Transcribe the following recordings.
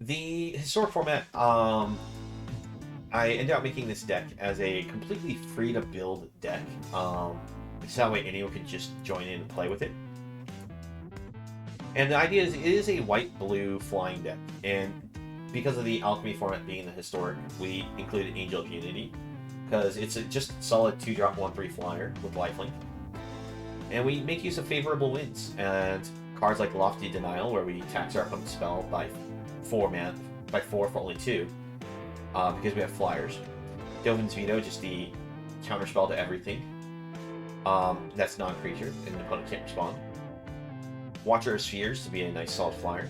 The historic format, I ended up making this deck as a completely free to build deck. So that way anyone can just join in and play with it. And the idea is it is a white-blue flying deck, and because of the alchemy format being the historic, we included Angel of Unity, because it's a just solid 2-drop 1/3 flyer with lifelink. And we make use of favorable wins, and cards like Lofty Denial, where we tax our opponent's spell by 4 for only 2, because we have flyers. Dovin's Veto, just the counterspell to everything. That's non-creature, and the opponent can't respond. Watcher of Spheres to be a nice solid flyer.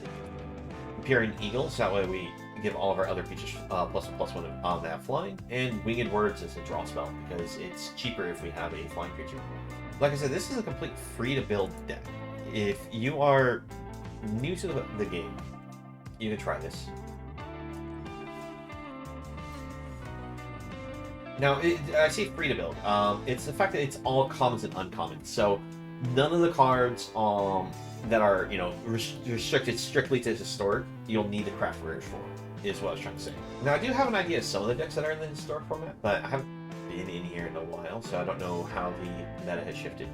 Empyrean Eagle, so that way we give all of our other creatures +1/+1 on that flying. And Winged Words is a draw spell, because it's cheaper if we have a flying creature. Like I said, this is a complete free-to-build deck. If you are new to the game, you can try this. Now, I say free-to-build. It's the fact that it's all commons and uncommons. So, none of the cards that are, restricted strictly to historic, you'll need to craft rares for, is what I was trying to say. Now, I do have an idea of some of the decks that are in the historic format, but I haven't been in here in a while, so I don't know how the meta has shifted.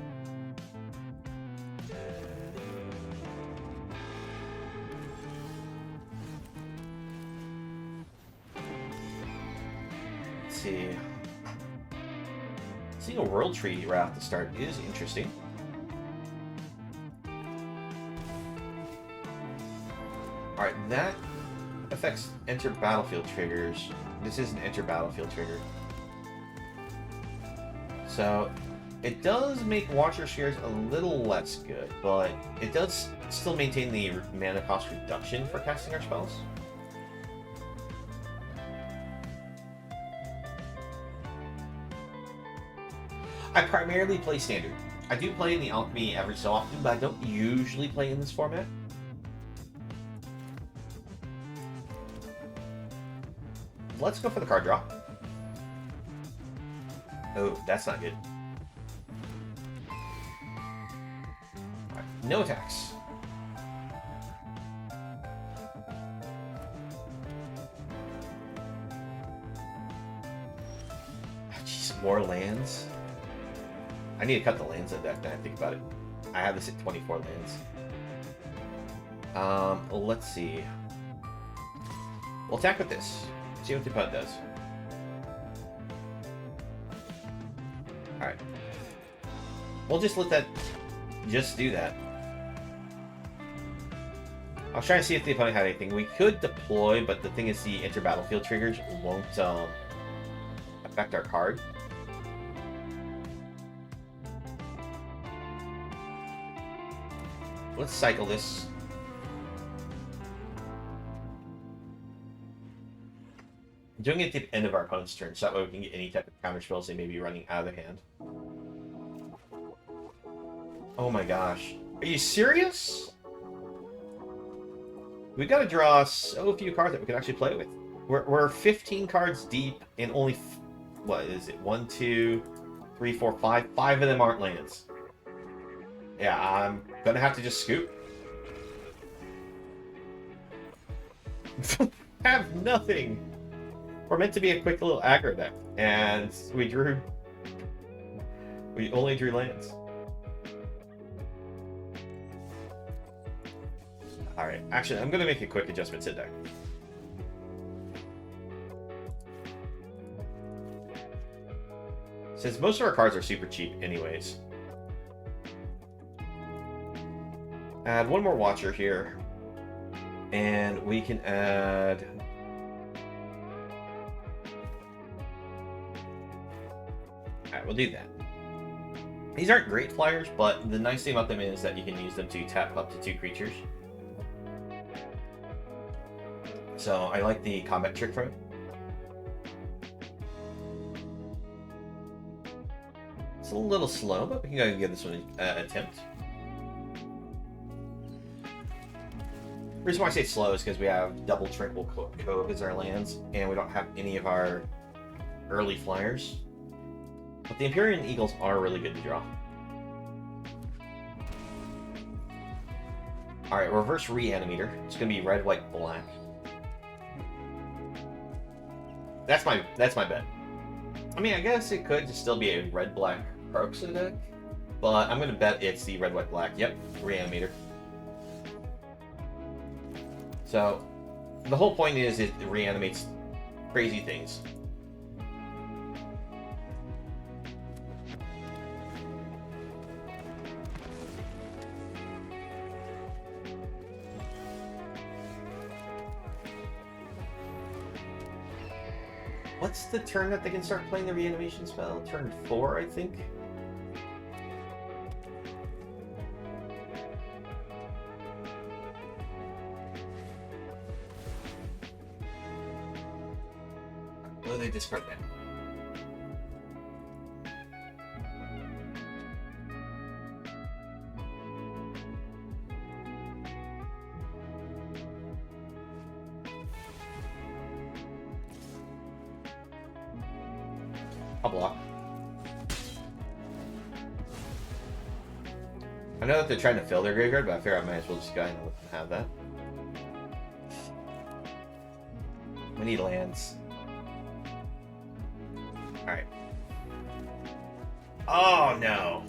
Let's see. Seeing a World Tree right off the start is interesting. Alright, that affects enter battlefield triggers. This is an enter battlefield trigger. So, it does make Watcher Spheres a little less good, but it does still maintain the mana cost reduction for casting our spells. I primarily play Standard. I do play in the Alchemy every so often, but I don't usually play in this format. Let's go for the card draw. Oh, that's not good. Right, no attacks. Jeez, more lands. I need to cut the lands in deck now I think about it. I have this at 24 lands. Let's see. We'll attack with this. See what the opponent does. Alright. We'll just let that just do that. I was trying to see if the opponent had anything. We could deploy, but the thing is the enter battlefield triggers won't affect our card. Let's cycle this. Doing it at the end of our opponent's turn, so that way we can get any type of counter spells they may be running out of their hand. Oh my gosh. Are you serious? We've got to draw so few cards that we can actually play with. We're 15 cards deep, and only, what is it? 1, 2, 3, 4, 5. 5 of them aren't lands. Yeah, I'm gonna have to just scoop. Have nothing. We're meant to be a quick little aggro deck, and we only drew lands. Alright, actually, I'm gonna make a quick adjustment to the deck. Since most of our cards are super cheap anyways. Add one more Watcher here, and we can add... Alright, we'll do that. These aren't great flyers, but the nice thing about them is that you can use them to tap up to 2 creatures. So I like the combat trick from it. It's a little slow, but we can go ahead and give this one an attempt. The reason why I say slow is because we have double Tranquil Cove as our lands, and we don't have any of our early flyers. But the Empyrean Eagles are really good to draw. Alright, reverse Reanimator. It's going to be red, white, black. That's my bet. I mean, I guess it could just still be a red-black Croxa deck, but I'm gonna bet it's the red-white-black. Yep, Reanimator. So, the whole point is it reanimates crazy things. What's the turn that they can start playing the reanimation spell? Turn 4, I think? Oh, they discard that. I'll block. I know that they're trying to fill their graveyard, but I figure I might as well just go ahead and let them have that. We need lands. Alright. Oh no!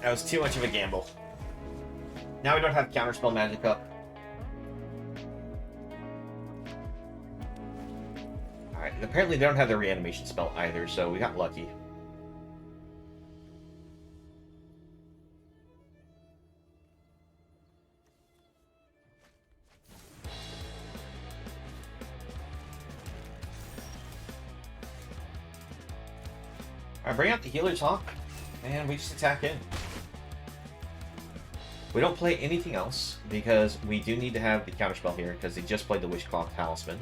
That was too much of a gamble. Now we don't have Counterspell Magic up. Alright, and apparently they don't have their reanimation spell either, so we got lucky. Alright, bring out the Healer's Hawk, and we just attack in. We don't play anything else, because we do need to have the Counterspell here, because they just played the Wishclaw Talisman.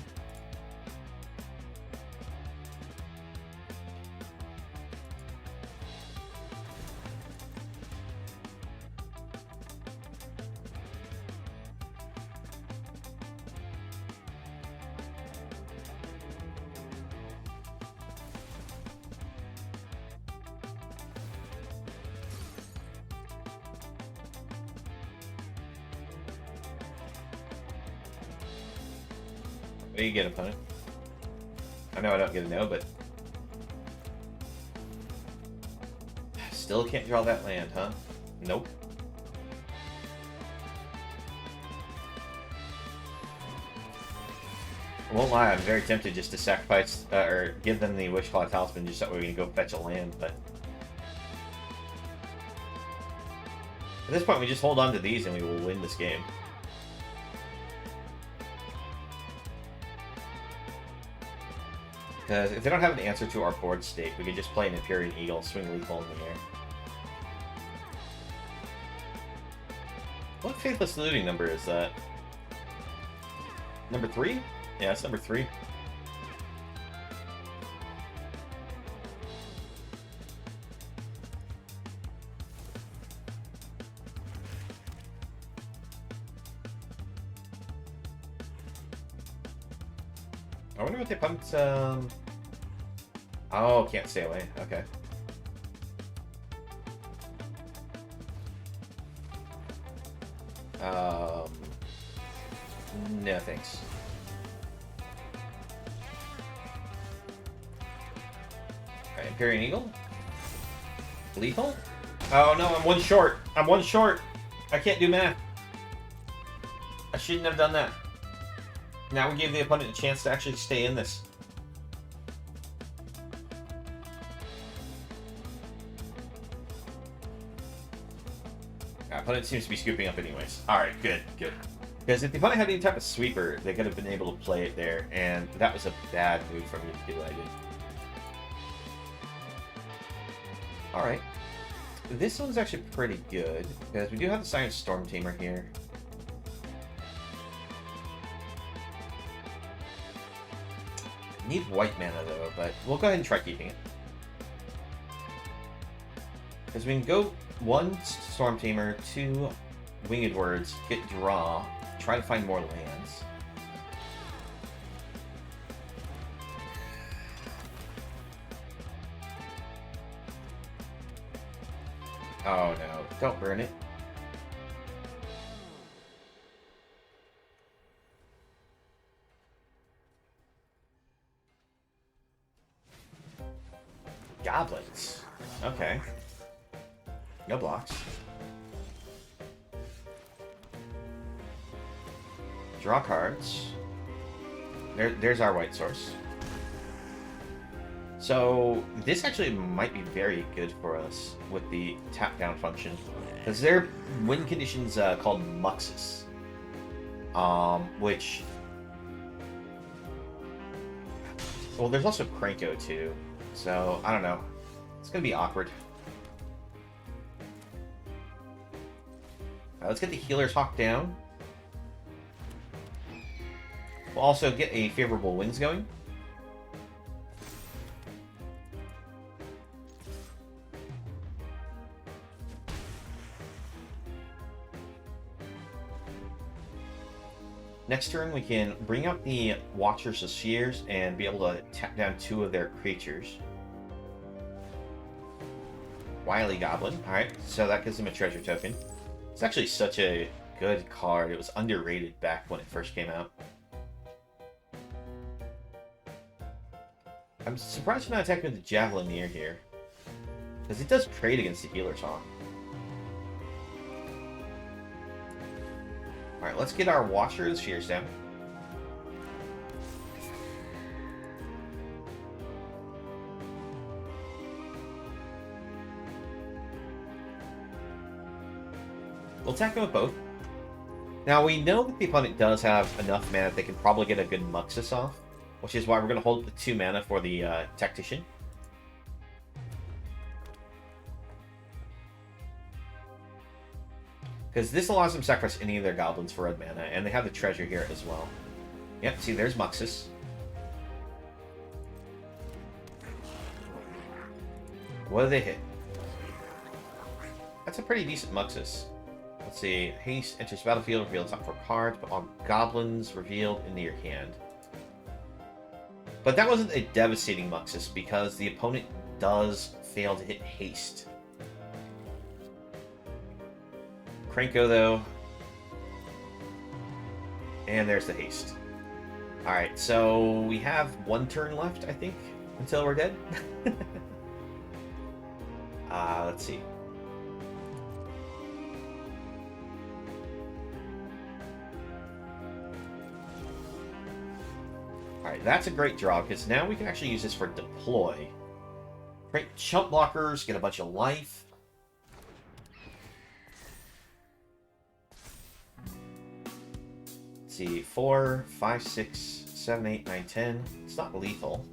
What do you get, opponent? I know I don't get a no, but... Still can't draw that land, huh? Nope. I won't lie, I'm very tempted just to sacrifice, or give them the Wishclaw Talisman just so we can go fetch a land, but... At this point, we just hold on to these and we will win this game. Because if they don't have an answer to our board state, we could just play an Empyrean Eagle, swing lethal in the air. What Faithless Looting number is that? Number 3? Yeah, it's number 3. I wonder what they pumped, Oh, can't stay away. Okay. No thanks. Alright, Empyrean Eagle? Lethal? Oh no, I'm one short. I'm one short. I can't do math. I shouldn't have done that. Now we gave the opponent a chance to actually stay in this. Our opponent seems to be scooping up anyways. Alright, good, good. Because if the opponent had any type of sweeper, they could have been able to play it there, and that was a bad move for me to do what I did. Alright. This one's actually pretty good, because we do have the Siren Stormtamer here. Need white mana though, but we'll go ahead and try keeping it. Because we can go 1 Stormtamer, 2 Winged Words, get draw, try to find more lands. Oh no, don't burn it. Goblins. Okay. No blocks. Draw cards. There's our white source. So this actually might be very good for us with the tap down function, because their win condition's called Muxus, which, well, there's also Cranko too. So I don't know. It's gonna be awkward. Let's get the Healer's Hawk down. We'll also get a favorable winds going. Next turn, we can bring up the Watchers of Spheres and be able to tap down 2 of their creatures. Wily Goblin. Alright, so that gives them a treasure token. It's actually such a good card. It was underrated back when it first came out. I'm surprised you're not attacking with the Javelineer here, because it does trade against the Healer's Hawk. Alright, let's get our Watcher of the Spheres down. We'll attack them with both. Now, we know that the opponent does have enough mana that they can probably get a good Muxus off, which is why we're going to hold the 2 mana for the Tactician. Because this allows them to sacrifice any of their goblins for red mana, and they have the treasure here as well. Yep, see, there's Muxus. What do they hit? That's a pretty decent Muxus. Let's see. Haste enters battlefield, reveal top 4 cards, but all goblins revealed into your hand. But that wasn't a devastating Muxus, because the opponent does fail to hit haste. Cranko, though. And there's the haste. Alright, so we have 1 turn left, I think, until we're dead. Let's see. Alright, that's a great draw, because now we can actually use this for deploy. Great chump blockers, get a bunch of life. Let's see, 4, 5, 6, 7, 8, 9, 10. It's not lethal.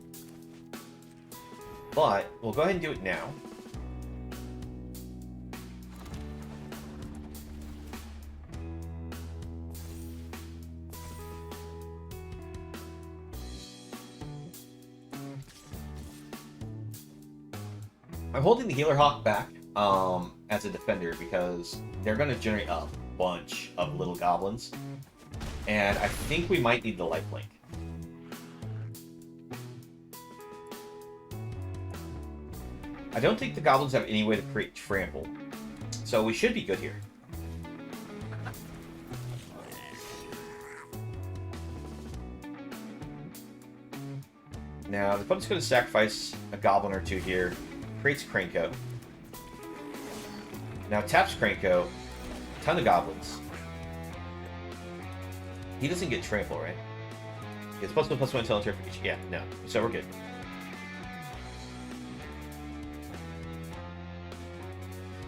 But we'll go ahead and do it now. I'm holding the Healer Hawk back as a defender because they're going to generate a bunch of little goblins. And I think we might need the lifelink. I don't think the goblins have any way to create trample, so we should be good here. Now, the opponent's going to sacrifice a goblin or 2 here. Creates Cranko. Now taps Cranko. Ton of goblins. He doesn't get trample, right? It's supposed to be +1 until turn for each. Yeah, no. So we're good.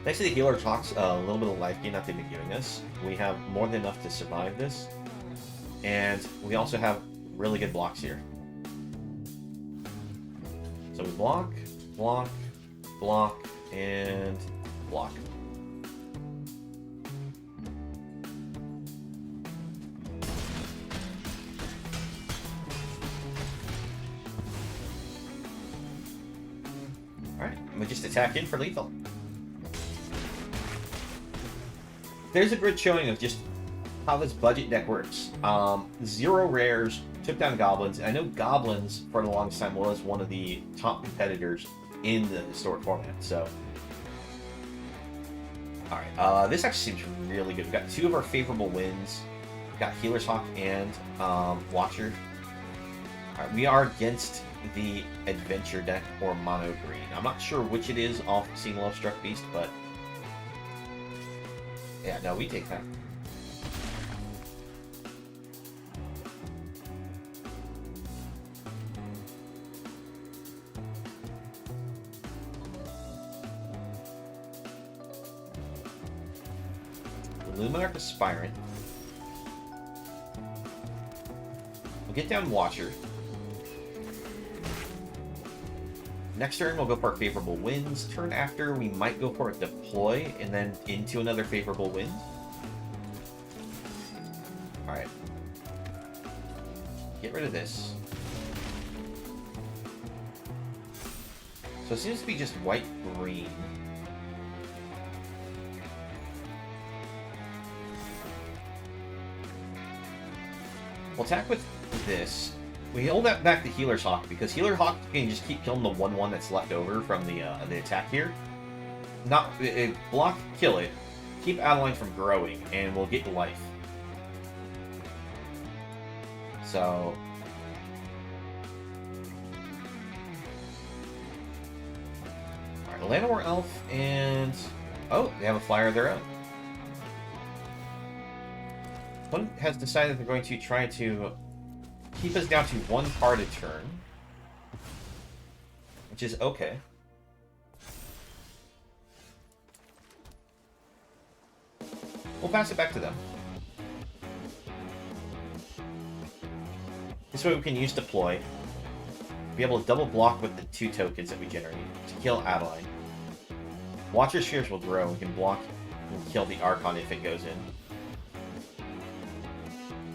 Next to the Healer talks a little bit of life gain that they've been giving us. We have more than enough to survive this. And we also have really good blocks here. So we block, block, block, and block. Alright, we just attack in for lethal. There's a good showing of just how this budget deck works. 0 rares, took down goblins. I know goblins, for the longest time, was one of the top competitors in the historic format, so. Alright, this actually seems really good. We've got 2 of our favorable wins. We've got Healer's Hawk and Watcher. Alright, Alright, we are against the adventure deck or mono green. I'm not sure which it is off Seeing Love Struck Beast, but yeah, no, we take that. Luminarch Aspirant. We'll get down Watcher. Next turn, we'll go for our Favorable Winds. Turn after, we might go for a Deploy, and then into another Favorable Wind. Alright. Get rid of this. So it seems to be just white-green. We'll attack with this. We hold that back to Healer's Hawk, because Healer Hawk can just keep killing the 1/1 that's left over from the attack here. Not block, kill it, keep Adeline from growing, and we'll get life. So alright, Llanowar Elf and oh, they have a flyer of their own. Opponent has decided they're going to try to keep us down to 1 card a turn, which is okay. We'll pass it back to them. This way we can use Deploy, be able to double block with the 2 tokens that we generate to kill Adeline. Watcher Spheres will grow, we can block and kill the Archon if it goes in.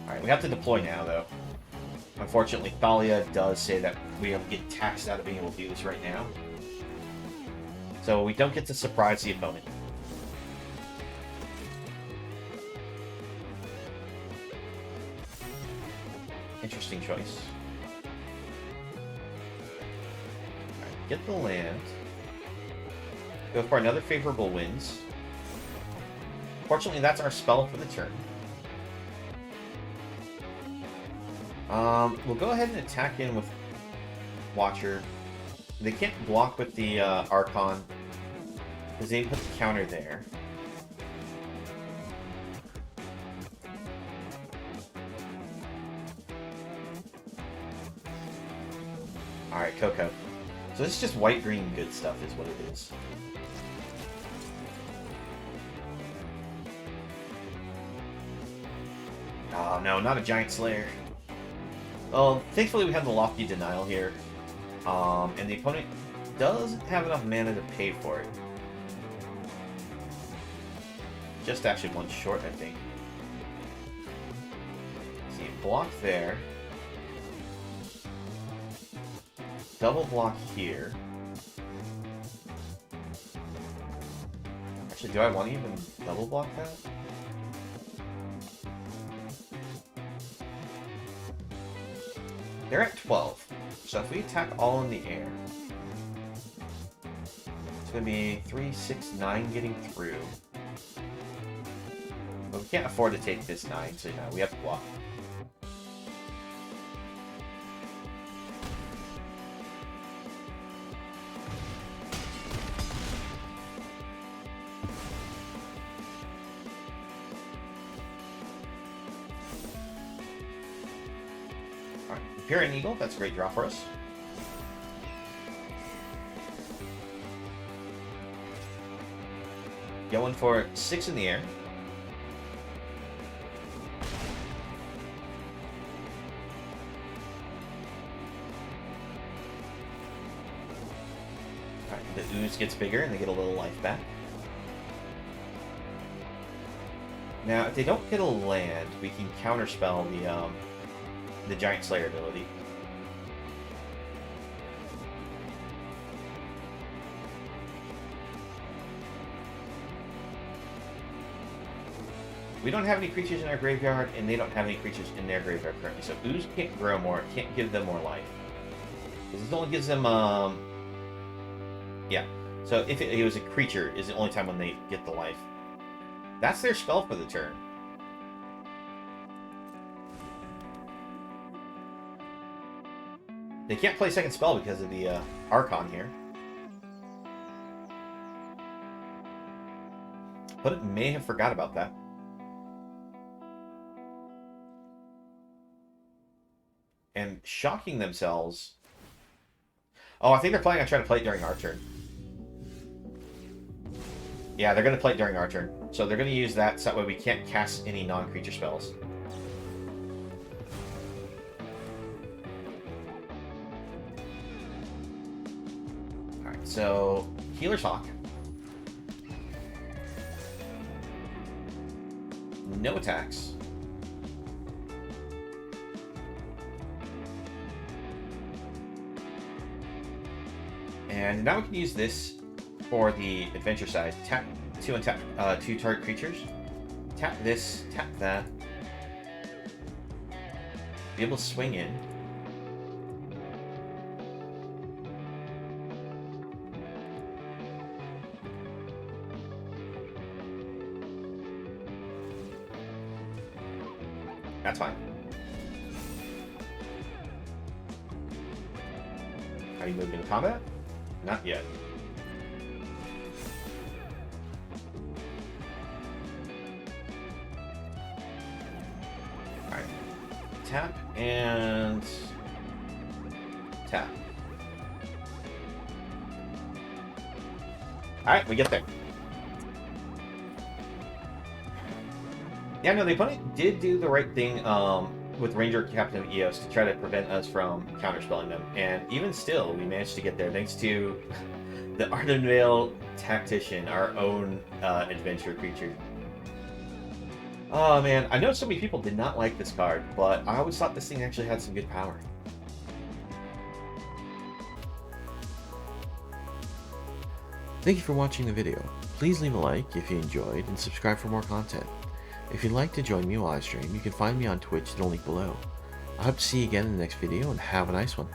Alright, we have to deploy now, though. Unfortunately, Thalia does say that we get taxed out of being able to do this right now. So we don't get to surprise the opponent. Interesting choice. Alright, get the land. Go for another Favorable Winds. Fortunately, that's our spell for the turn. We'll go ahead and attack in with Watcher. They can't block with the Archon, because they put the counter there. Alright, Coco. So this is just white-green good stuff is what it is. Oh no, not a Giant Slayer. Well, thankfully we have the Lofty Denial here, and the opponent does have enough mana to pay for it. Just actually 1 short, I think. See, block there. Double block here. Actually, do I want to even double block that? They're at 12, so if we attack all in the air, it's going to be 3, 6, 9 getting through. But we can't afford to take this 9, so no, we have to block. Empyrean Eagle, that's a great draw for us. Going for 6 in the air. Alright, the ooze gets bigger and they get a little life back. Now, if they don't get a land, we can counterspell the Giant Slayer ability. We don't have any creatures in our graveyard, and they don't have any creatures in their graveyard currently, so Ooze can't grow more, can't give them more life. Because it only gives them, yeah. So if it was a creature, is the only time when they get the life. That's their spell for the turn. They can't play second spell because of the Archon here. But it may have forgot about that. And shocking themselves. Oh, I think they're planning on trying to play it during our turn. Yeah, they're going to play it during our turn. So they're going to use that so that way we can't cast any non-creature spells. Alright, so Healer's Hawk. No attacks. And now we can use this for the adventure side. Tap 2 and tap 2 target creatures. Tap this, tap that. Be able to swing in. That's fine. Are you moving into combat? Not yet. Alright. Tap and tap. Alright, we get there. Yeah, no, the opponent did do the right thing with Ranger Captain of Eos to try to prevent us from counterspelling them. And even still, we managed to get there thanks to the Ardenvale Tactician, our own adventure creature. Oh man, I know so many people did not like this card, but I always thought this thing actually had some good power. Thank you for watching the video. Please leave a like if you enjoyed and subscribe for more content. If you'd like to join me while I stream, you can find me on Twitch, the link below. I hope to see you again in the next video, and have a nice one.